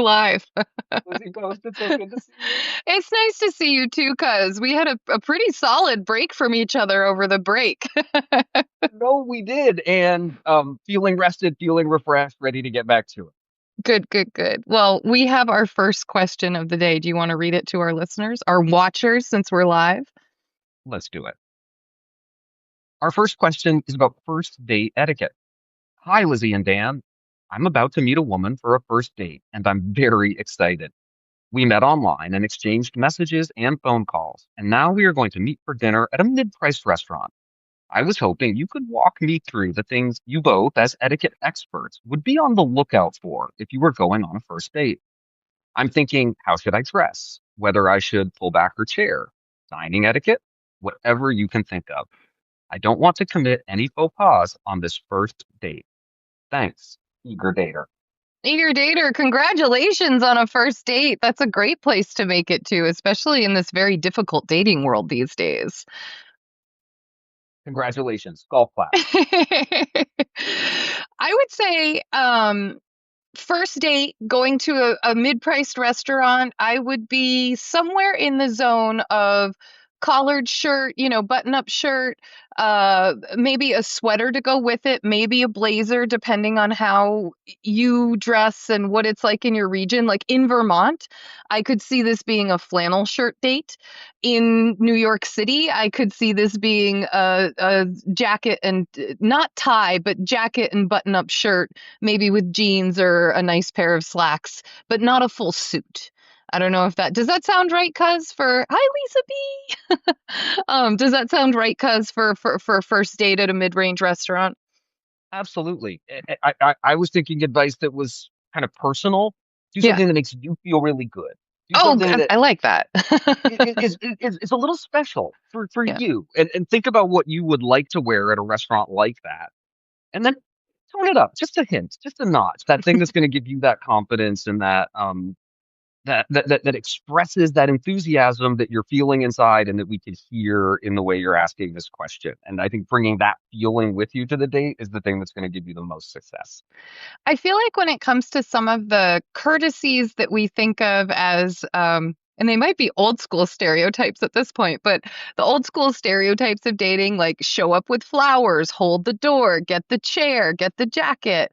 live. Lizzie Ghost, it's so good to see you. It's nice to see you too, cuz we had a pretty solid break from each other over the break. No, we did, and feeling rested, feeling refreshed, ready to get back to it. Good, good, good. Well, we have our first question of the day. Do you want to read it to our listeners, our watchers, since we're live? Let's do it. Our first question is about first date etiquette. Hi, Lizzie and Dan. I'm about to meet a woman for a first date, and I'm very excited. We met online and exchanged messages and phone calls, and now we are going to meet for dinner at a mid-priced restaurant. I was hoping you could walk me through the things you both, as etiquette experts, would be on the lookout for if you were going on a first date. I'm thinking, how should I dress? Whether I should pull back her chair, dining etiquette, whatever you can think of. I don't want to commit any faux pas on this first date. Thanks, eager dater. Eager dater, congratulations on a first date. That's a great place to make it to, especially in this very difficult dating world these days. Congratulations, golf clap. I would say first date going to a mid-priced restaurant, I would be somewhere in the zone of collared shirt, button-up shirt, maybe a sweater to go with it, maybe a blazer, depending on how you dress and what it's like in your region. Like in Vermont, I could see this being a flannel shirt date. In New York City, I could see this being a jacket and not tie, but jacket and button-up shirt, maybe with jeans or a nice pair of slacks, but not a full suit. I don't know if that does that sound right, cuz for hi Lisa B. Does that sound right, cuz for a first date at a mid-range restaurant? Absolutely. I was thinking advice that was kind of personal. Do Yeah. something that makes you feel really good. Do Oh, something that I like that. is a little special for Yeah. you. And think about what you would like to wear at a restaurant like that. And then tone it up just a hint, just a notch. That thing that's going to give you that confidence and that expresses that enthusiasm that you're feeling inside and that we can hear in the way you're asking this question. And I think bringing that feeling with you to the date is the thing that's going to give you the most success. I feel like when it comes to some of the courtesies that we think of as, and they might be old school stereotypes at this point, but the old school stereotypes of dating, like show up with flowers, hold the door, get the chair, get the jacket.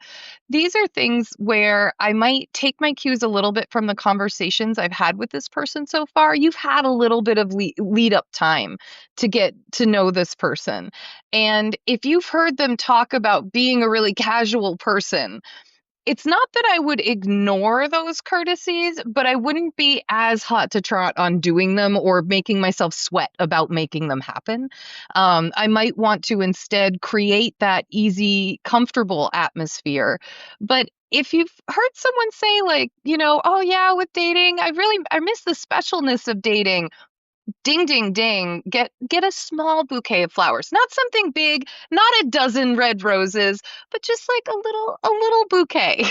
These are things where I might take my cues a little bit from the conversations I've had with this person so far. You've had a little bit of lead up time to get to know this person. And if you've heard them talk about being a really casual person, it's not that I would ignore those courtesies, but I wouldn't be as hot to trot on doing them or making myself sweat about making them happen. I might want to instead create that easy, comfortable atmosphere. But if you've heard someone say, like, oh yeah, with dating, I miss the specialness of dating. Ding ding ding, get a small bouquet of flowers, not something big, not a dozen red roses, but just like a little bouquet.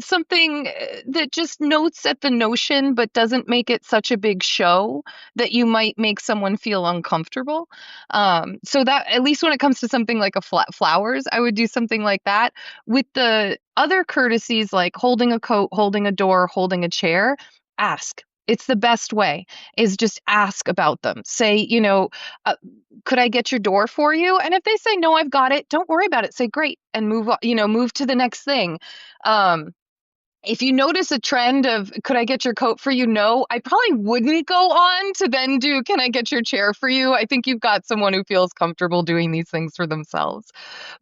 Something that just notes at the notion but doesn't make it such a big show that you might make someone feel uncomfortable. So that, at least when it comes to something like a flowers, I would do something like that. With the other courtesies like holding a coat, holding a door, holding a chair, ask. It's the best way, is just ask about them. Say, uh, could I get your door for you? And if they say, no, I've got it, don't worry about it. Say, great, and move on, move to the next thing. Um, if you notice a trend of could I get your coat for you? No, I probably wouldn't go on to then do can I get your chair for you? I think you've got someone who feels comfortable doing these things for themselves.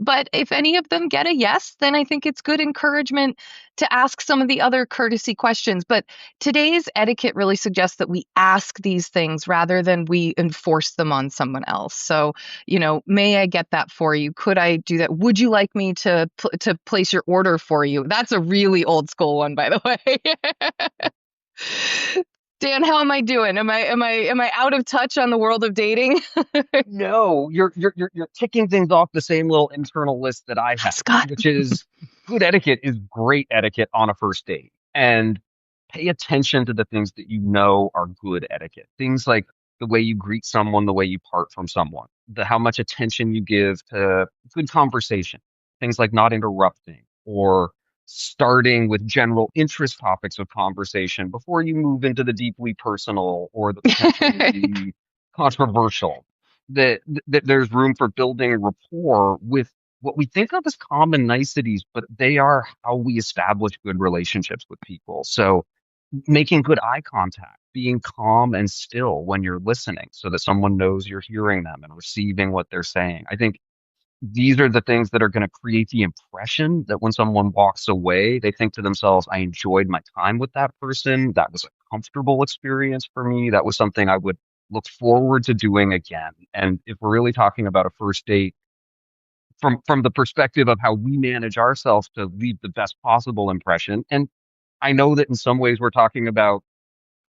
But if any of them get a yes, then I think it's good encouragement to ask some of the other courtesy questions. But today's etiquette really suggests that we ask these things rather than we enforce them on someone else. So, may I get that for you? Could I do that? Would you like me to place your order for you? That's a really old school one, by the way. Dan, how am I doing? Am I out of touch on the world of dating? No, you're ticking things off the same little internal list that I have, Scott. which is good etiquette is great etiquette on a first date. And pay attention to the things that you know are good etiquette. Things like the way you greet someone, the way you part from someone, the how much attention you give to good conversation. Things like not interrupting or starting with general interest topics of conversation before you move into the deeply personal or the potentially controversial. That there's room for building rapport with what we think of as common niceties, but they are how we establish good relationships with people. So making good eye contact, being calm and still when you're listening so that someone knows you're hearing them and receiving what they're saying. I think these are the things that are going to create the impression that when someone walks away, they think to themselves, I enjoyed my time with that person. That was a comfortable experience for me. That was something I would look forward to doing again. And if we're really talking about a first date from the perspective of how we manage ourselves to leave the best possible impression, and I know that in some ways we're talking about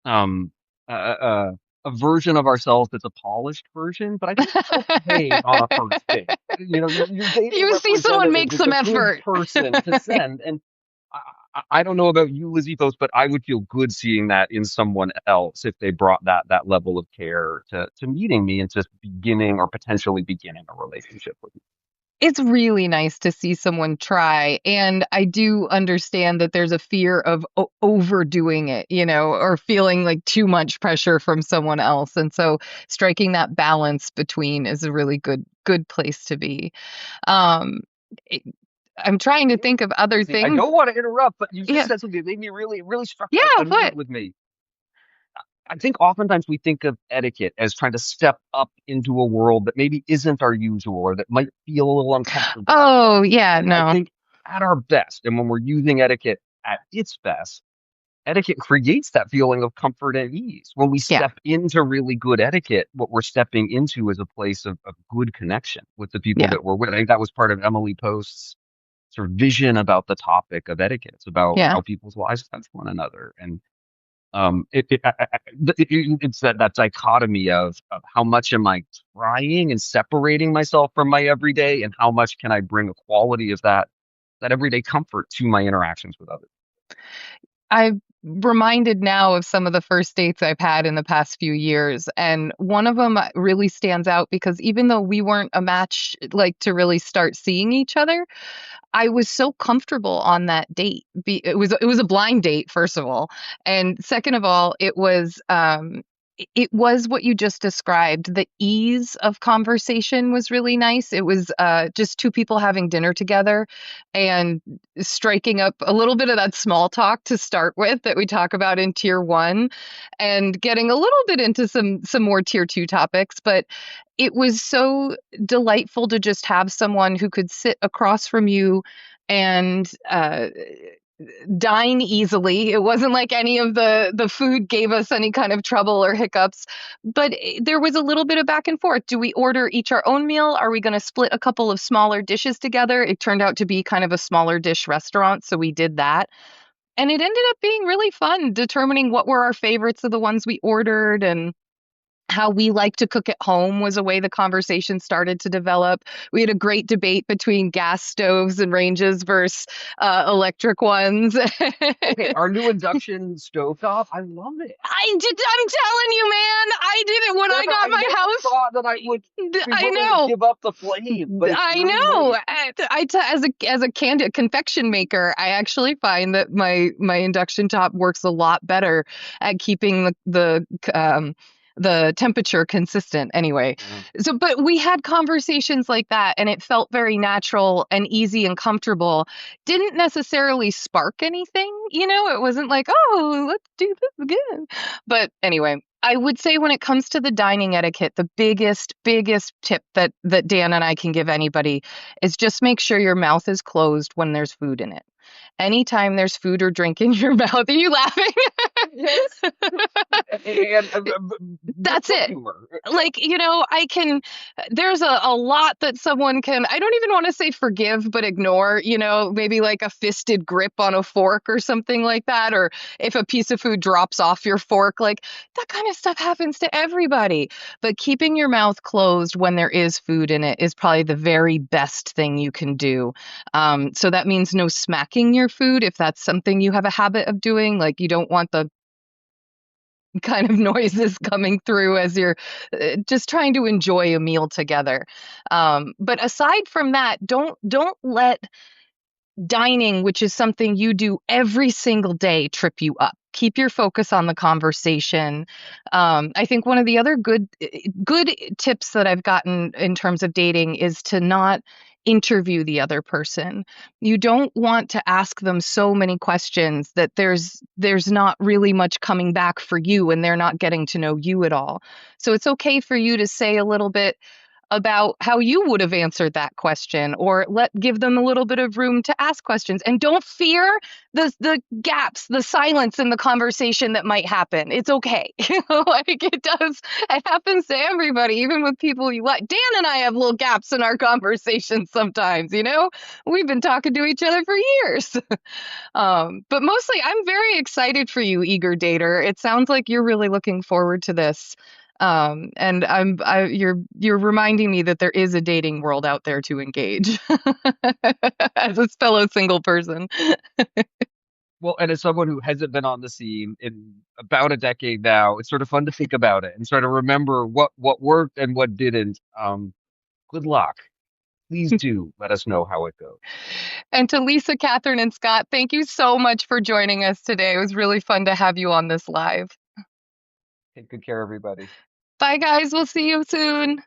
um, a version of ourselves that's a polished version, but I think it's okay on a first date. You know, your dating You see someone representative make is a some good effort. person to send. And I don't know about you, Lizzie folks, but I would feel good seeing that in someone else if they brought that level of care to meeting me and just beginning or potentially beginning a relationship with me. It's really nice to see someone try. And I do understand that there's a fear of overdoing it, or feeling like too much pressure from someone else. And so striking that balance between is a really good place to be. Um, it, I'm trying to You know, think of other Lizzie, I things. don't want to interrupt, but you just Yeah. said something that made me really struck Yeah, a nerve what? with me. I think oftentimes we think of etiquette as trying to step up into a world that maybe isn't our usual or that might feel a little uncomfortable. Oh, yeah, And I no. think at our best, and when we're using etiquette at its best, etiquette creates that feeling of comfort and ease. When we Yeah, step into really good etiquette, what we're stepping into is a place of good connection with the people yeah, that we're with. I think that was part of Emily Post's sort of vision about the topic of etiquette. It's about yeah. how people's lives touch one another. And it's that dichotomy of how much am I trying and separating myself from my everyday, and how much can I bring a quality of that everyday comfort to my interactions with others. I'm reminded now of some of the first dates I've had in the past few years, and one of them really stands out because even though we weren't a match, like, to really start seeing each other, I was so comfortable on that date. It was a blind date, first of all, and second of all, it was what you just described. The ease of conversation was really nice. It was just two people having dinner together and striking up a little bit of that small talk to start with that we talk about in tier one, and getting a little bit into some more tier two topics. But it was so delightful to just have someone who could sit across from you and dine easily. It wasn't like any of the food gave us any kind of trouble or hiccups, but there was a little bit of back and forth. Do we order each our own meal? Are we going to split a couple of smaller dishes together? It turned out to be kind of a smaller dish restaurant, so we did that. And it ended up being really fun determining what were our favorites of the ones we ordered, and how we like to cook at home was a way the conversation started to develop. We had a great debate between gas stoves and ranges versus electric ones. Okay, our new induction stovetop, I love it. I'm telling you, man, I did it when I Like got I my never house. thought that I would be I willing to know. give up the flame, but it's I really know. nice. As a candid confection maker, I actually find that my induction top works a lot better at keeping the temperature consistent anyway. Yeah. So, but we had conversations like that, and it felt very natural and easy and comfortable. Didn't necessarily spark anything, it wasn't like, oh, let's do this again. But anyway, I would say when it comes to the dining etiquette, the biggest tip that Dan and I can give anybody is just make sure your mouth is closed when there's food in it. Anytime there's food or drink in your mouth, are you laughing? Yes. And That's good it. humor. Like, there's a lot that someone can, I don't even want to say forgive, but ignore, maybe like a fisted grip on a fork or something like that. Or if a piece of food drops off your fork, like that kind of stuff happens to everybody. But keeping your mouth closed when there is food in it is probably the very best thing you can do. So that means no smacking your food if that's something you have a habit of doing. Like, you don't want the kind of noises coming through as you're just trying to enjoy a meal together. But aside from that, don't let dining, which is something you do every single day, trip you up. Keep your focus on the conversation. I think one of the other good tips that I've gotten in terms of dating is to not interview the other person. You don't want to ask them so many questions that there's not really much coming back for you and they're not getting to know you at all. So it's okay for you to say a little bit about how you would have answered that question, or give them a little bit of room to ask questions, and don't fear the gaps, the silence in the conversation that might happen. It's okay. Like it happens to everybody, even with people you like. Dan and I have little gaps in our conversations sometimes. We've been talking to each other for years. But mostly I'm very excited for you, eager dater. It sounds like you're really looking forward to this. And you're reminding me that there is a dating world out there to engage as a fellow single person. Well, and as someone who hasn't been on the scene in about a decade now, it's sort of fun to think about it and sort of remember what worked and what didn't. Good luck. Please do let us know how it goes. And to Lisa, Catherine, and Scott, thank you so much for joining us today. It was really fun to have you on this live. Take good care, everybody. Bye, guys. We'll see you soon.